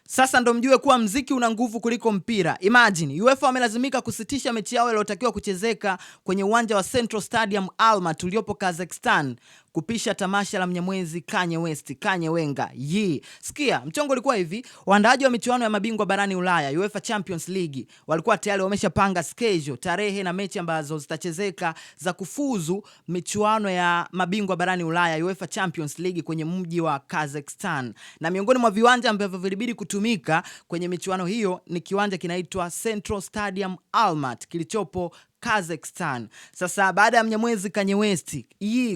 Sasa ndo mjue kuwa mziki una nguvu kuliko mpira. Imagine, UEFA wamelazimika kusitisha mechi yao iliyotakiwa kuchezeka kwenye uwanja wa Central Stadium Almaty uliopo Kazakhstan kupisha tamasha la Mnyamwezi Kanye West, Kanye Wenga. Sikia, mchongo ulikuwa hivi, waandaaji wa michuano ya mabingwa barani Ulaya, UEFA Champions League, walikuwa tayari wameshapanga schedule, tarehe na mechi ambazo zitachezeka za kufuzu michuano ya mabingwa barani Ulaya, UEFA Champions League kwenye mji wa Kazakhstan. Na miongoni mwa viwanja ambavyo vilibidi kutumika kwenye michuano hiyo ni kiwanja kinaitwa Central Stadium Almaty kilichopo Kazakhstan. Sasa baada ya Mnyamwezi Kanye West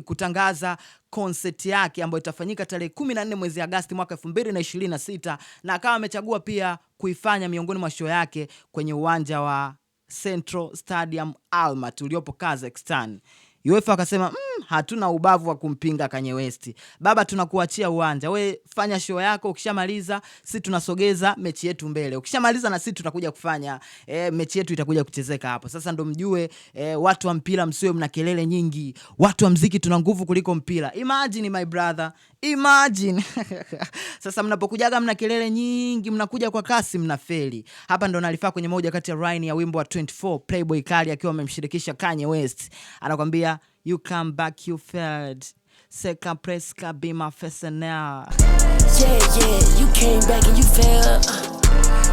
kutangaza concert yake ambayo itafanyika tarehe 14 mwezi Agosti mwaka 2026 na akawa amechagua pia kuifanya miongoni mwa show yake kwenye uwanja wa Central Stadium Almaty uliopo Kazakhstan. UEFA akasema hatuna ubavu wa kumpinga Kanye West. Baba, tunakuachia uwanja. We fanya show yako, ukishamaliza sisi tunasogeza mechi yetu mbele. Ukishamaliza na sisi tutakuja kufanya mechi yetu itakuja kuchezeka hapo. Sasa ndo mjue watu wa mpira msiwe mna kelele nyingi. Watu wa muziki tuna nguvu kuliko mpira. Imagine my brother. Imagine. Sasa mnapokujaga mna kelele nyingi, mnakuja kwa kasi, mnafeli. Hapa ndo nalifaa kwenye moja kati ya line ya wimbo wa 24 Playboy Kali akiwa amemshirikisha Kanye West. Anakuambia you come back, you failed. Second press can be my face now. Yeah, you came back and you failed.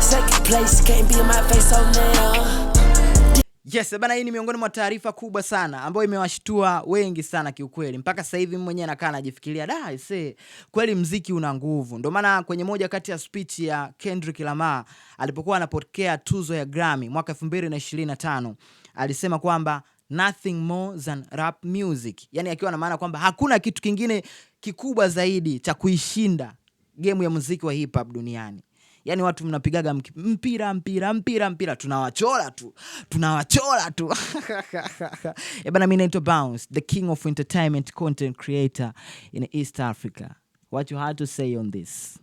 Second place can't be my face on now. Yes, bana, hii ni miongoni mwa taarifa kubwa sana ambayo imewashtua wengi sana kiukweli. Mpaka sasa hivi mwenyewe nakaa najifikiria, kweli mziki una nguvu. Ndio maana kwenye moja kati ya speech ya Kendrick Lamar alipokuwa anapokea tuzo ya Grammy mwaka 2025, alisema kwamba nothing more than rap music. Yani akiwa na maana kwamba hakuna kitu kingine kikubwa zaidi cha kuishinda game ya muziki wa hip hop duniani. Yani watu mnapigaga mpira, tunawachora tu. Bana, mimi naitwa Bounce, the king of entertainment content creator in East Africa. What you had to say on this?